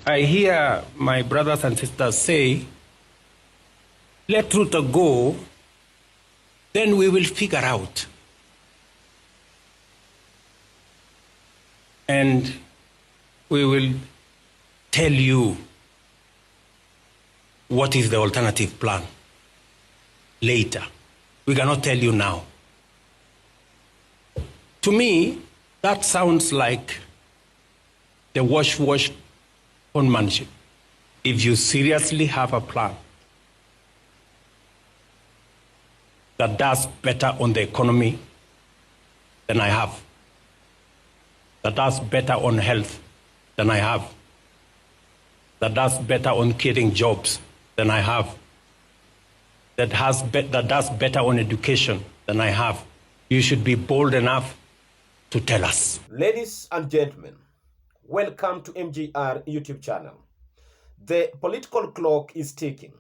I hear my brothers and sisters say, let Ruto go, then we will figure out. And we will tell you what is the alternative plan later. We cannot tell you now. To me, that sounds like the wash manship. If you seriously have a plan that does better on the economy than I have, that does better on health than I have, that does better on creating jobs than I have, that does better on education than I have, you should be bold enough to tell us. Ladies and gentlemen, welcome to MGR YouTube channel. The political clock is ticking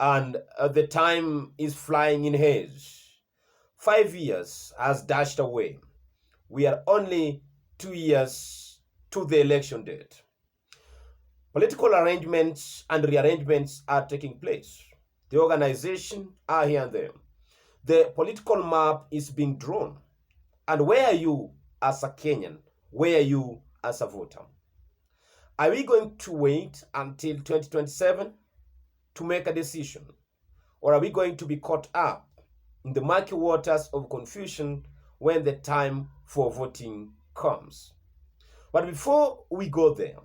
and the time is flying in haze. 5 years has dashed away. We are only 2 years to the election date. Political arrangements and rearrangements are taking place. The organization are here and there. The political map is being drawn. And where are you as a Kenyan? Where are you as a voter? Are we going to wait until 2027 to make a decision? Or are we going to be caught up in the murky waters of confusion when the time for voting comes? But before we go there,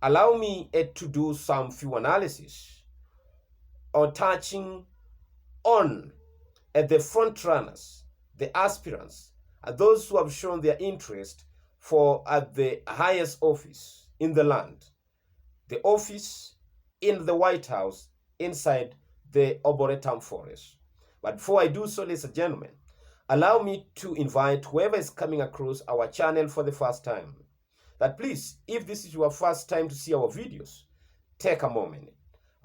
allow me to do some few analysis on touching on the front runners, the aspirants, and those who have shown their interest for the highest office in the land, the office in the White House inside the Arboretum Forest. But before I do so, ladies and gentlemen, allow me to invite whoever is coming across our channel for the first time, that please, if this is your first time to see our videos, take a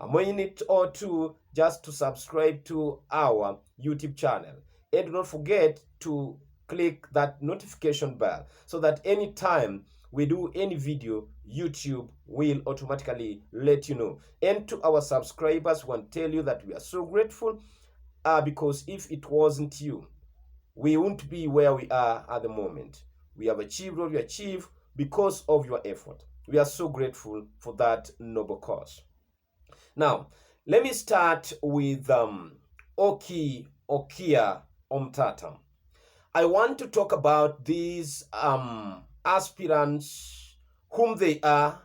minute or two just to subscribe to our YouTube channel. And do not forget to click that notification bell so that anytime we do any video, YouTube will automatically let you know. And to our subscribers, we want to tell you that we are so grateful because if it wasn't you, we wouldn't be where we are at the moment. We have achieved what we achieved because of your effort. We are so grateful for that noble cause. Now, let me start with Okia Omtata. I want to talk about these aspirants, whom they are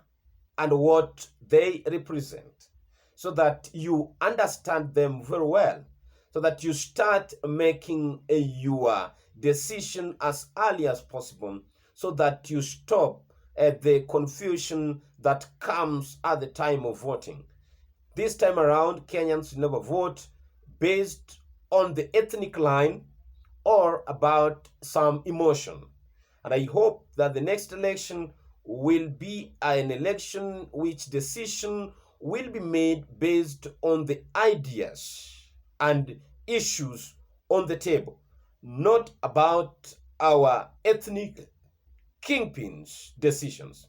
and what they represent, so that you understand them very well, so that you start making your decision as early as possible, so that you stop the confusion that comes at the time of voting. This time around, Kenyans will never vote based on the ethnic line or about some emotion. And I hope that the next election will be an election which decision will be made based on the ideas and issues on the table, not about our ethnic kingpins' decisions.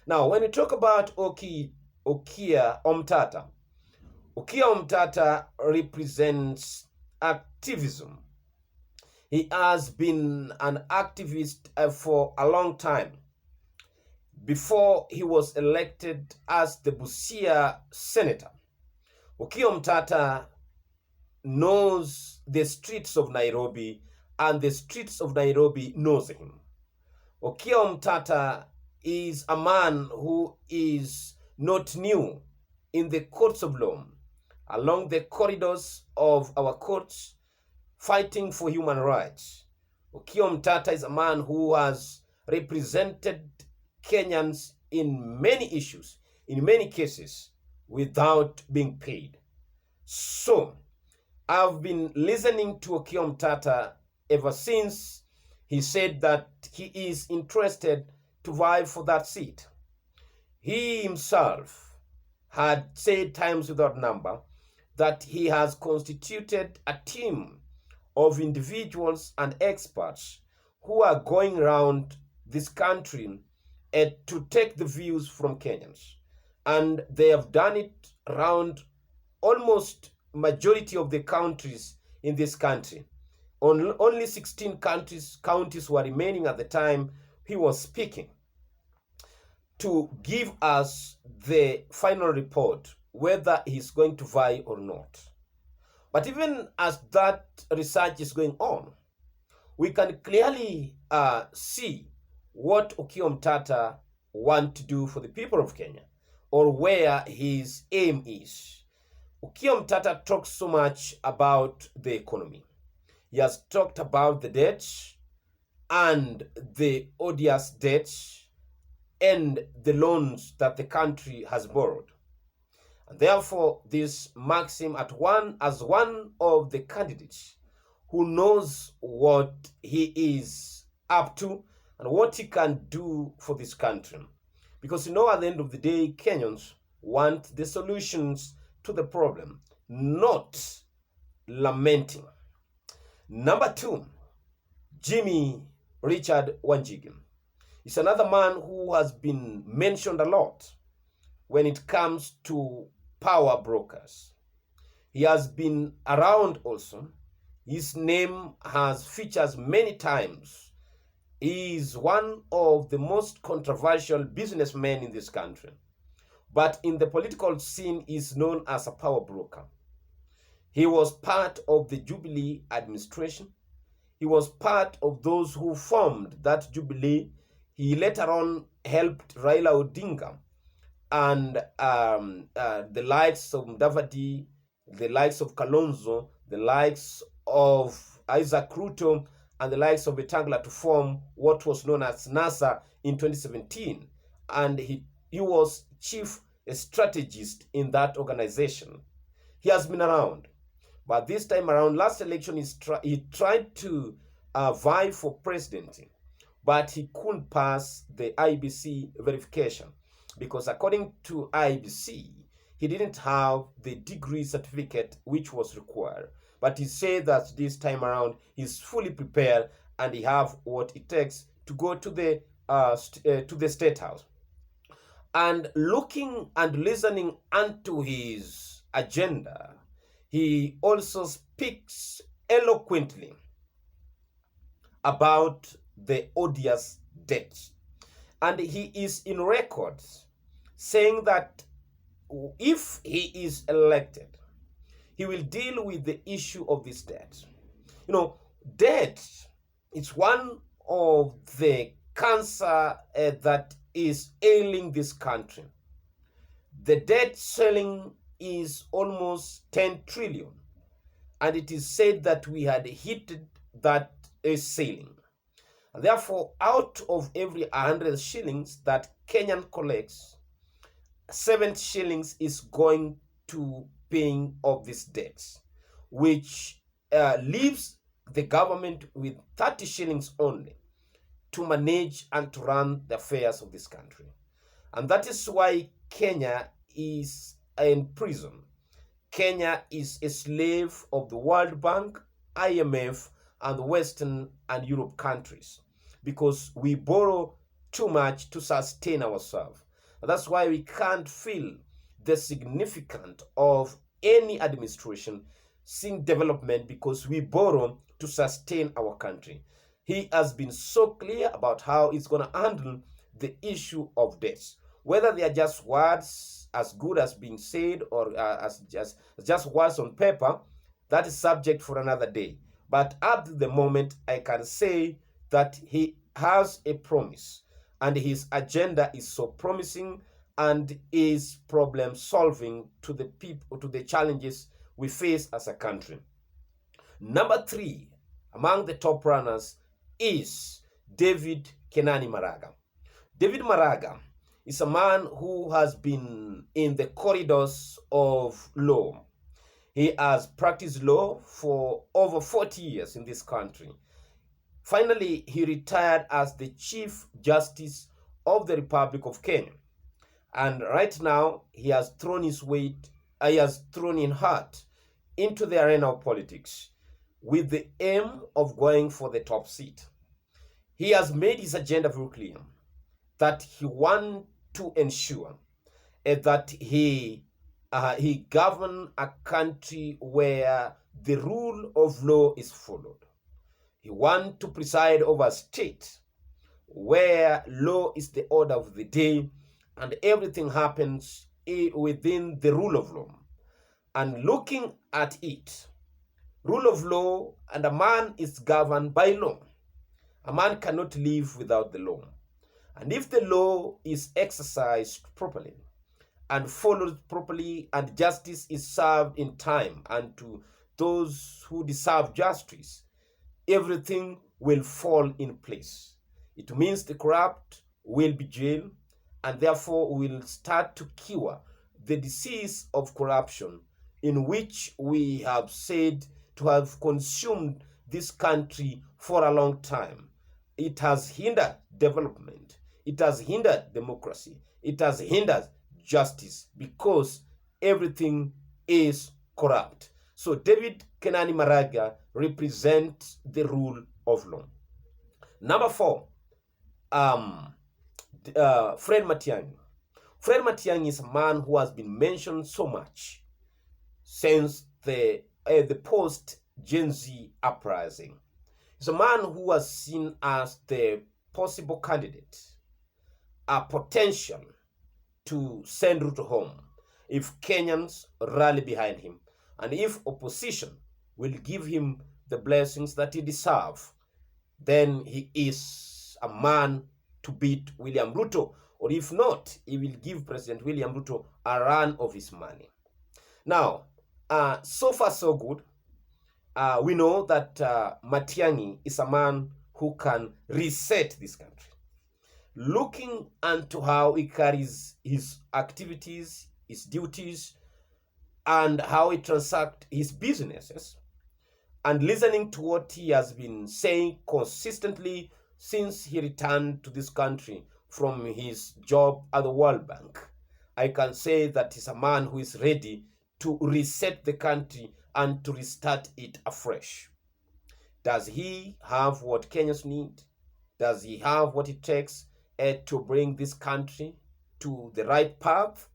Now, when we talk about Okia Omtata, Okia Omtata represents activism. He has been an activist for a long time. Before he was elected as the Busia senator, Okia Omtata knows the streets of Nairobi and the streets of Nairobi knows him. Okia Omtata is a man who is not new in the courts of law, along the corridors of our courts, fighting for human rights. Okia Omtata is a man who has represented Kenyans in many issues, in many cases, without being paid. So, I've been listening to Okia Omtata ever since he said that he is interested to vie for that seat. He himself had said times without number that he has constituted a team of individuals and experts who are going around this country to take the views from Kenyans. And they have done it around almost majority of the countries in this country. Only 16 counties were remaining at the time he was speaking to give us the final report, whether he's going to vie or not. But even as that research is going on, we can clearly see what Okiya Omtatah wants to do for the people of Kenya, or where his aim is. Okiya Omtatah talks so much about the economy. He has talked about the debt and the odious debt and the loans that the country has borrowed. And therefore, this marks him as one of the candidates who knows what he is up to and what he can do for this country. Because at the end of the day, Kenyans want the solutions to the problem, not lamenting. Number 2, Jimmy Richard Wanjigi is another man who has been mentioned a lot when it comes to power brokers. He has been around also. His name has featured many times. He is one of the most controversial businessmen in this country. But in the political scene, he is known as a power broker. He was part of the Jubilee administration. He was part of those who formed that Jubilee. He later on helped Raila Odinga and the likes of Mudavadi, the likes of Kalonzo, the likes of Isaac Ruto, and the likes of Wetangula to form what was known as NASA in 2017. And he was chief strategist in that organization. He has been around. But this time around, last election, he tried to vie for presidency, but he couldn't pass the IBC verification because according to IBC, he didn't have the degree certificate which was required. But he said that this time around, he's fully prepared and he have what it takes to go to the State House. And looking and listening unto his agenda, he also speaks eloquently about the odious debt. And he is in records saying that if he is elected, he will deal with the issue of this debt. Debt is one of the cancer that is ailing this country. The debt ceiling is almost 10 trillion. And it is said that we had hit that ceiling. And therefore, out of every 100 shillings that Kenyan collects, 7 shillings is going to paying off these debts, which leaves the government with 30 shillings only to manage and to run the affairs of this country. And that is why Kenya is in prison. Kenya is a slave of the World Bank, IMF, and the Western and Europe countries because we borrow too much to sustain ourselves. And that's why we can't feel the significance of any administration seeing development because we borrow to sustain our country. He has been so clear about how he's going to handle the issue of debts, whether they are just words as good as being said or as just words on paper. That is subject for another day. But up to the moment, I can say that he has a promise and his agenda is so promising and is problem solving to the people, to the challenges we face as a country. Number 3 among the top runners is David Kenani Maraga. David Maraga is a man who has been in the corridors of law. He has practiced law for over 40 years in this country. Finally, he retired as the Chief Justice of the Republic of Kenya. And right now, he has thrown in heart into the arena of politics with the aim of going for the top seat. He has made his agenda very clear. that he wants to ensure that he govern a country where the rule of law is followed. He wants to preside over a state where law is the order of the day and everything happens within the rule of law. And looking at it, rule of law, and a man is governed by law. A man cannot live without the law. And if the law is exercised properly and followed properly, and justice is served in time and to those who deserve justice, everything will fall in place. It means the corrupt will be jailed, and therefore will start to cure the disease of corruption in which we have said to have consumed this country for a long time. It has hindered development. It has hindered democracy. It has hindered justice because everything is corrupt. So David Kenani Maraga represents the rule of law. Number 4, Fred Matiang'i. Fred Matiang'i is a man who has been mentioned so much since the post-Gen Z uprising. He's a man who was seen as the possible candidate, a potential to send Ruto home if Kenyans rally behind him, and if opposition will give him the blessings that he deserves, then he is a man to beat William Ruto, or if not, he will give President William Ruto a run of his money. Now, so far so good. We know that Matiang'i is a man who can reset this country. Looking into how he carries his activities, his duties, and how he transacts his businesses, and listening to what he has been saying consistently since he returned to this country from his job at the World Bank, I can say that he's a man who is ready to reset the country and to restart it afresh. Does he have what Kenyans need? Does he have what it takes to bring this country to the right path?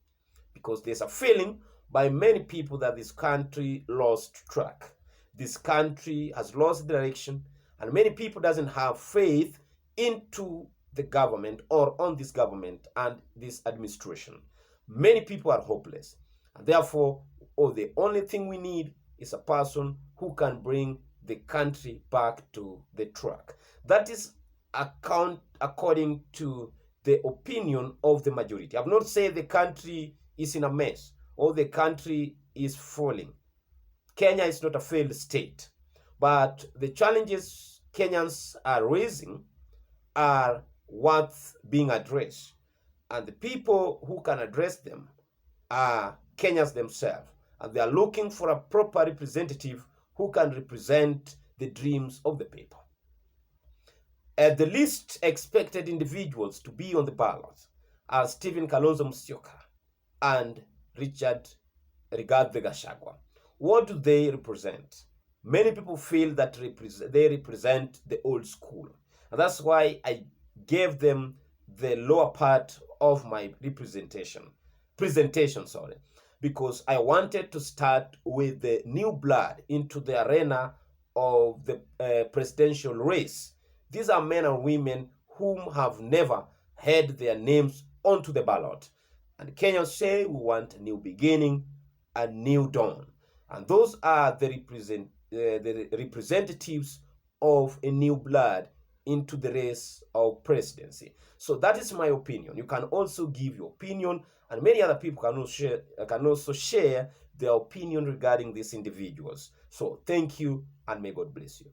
Because there's a feeling by many people that this country lost track. This country has lost direction, and many people doesn't have faith into the government or on this government and this administration. Many people are hopeless, and therefore, the only thing we need is a person who can bring the country back to the track. That is according to the opinion of the majority. I've not said the country is in a mess or the country is falling. Kenya is not a failed state, but the challenges Kenyans are raising are worth being addressed, and the people who can address them are Kenyans themselves, and they are looking for a proper representative who can represent the dreams of the people. The least expected individuals to be on the ballot are Stephen Kalonzo Musyoka and Richard Rigathi Gachagua. What do they represent? Many people feel that they represent the old school, and that's why I gave them the lower part of my presentation, because I wanted to start with the new blood into the arena of the presidential race. These are men and women whom have never had their names onto the ballot. And Kenyans say we want a new beginning, a new dawn. And those are the representatives of a new blood into the race of presidency. So that is my opinion. You can also give your opinion, and many other people can also share their opinion regarding these individuals. So thank you, and may God bless you.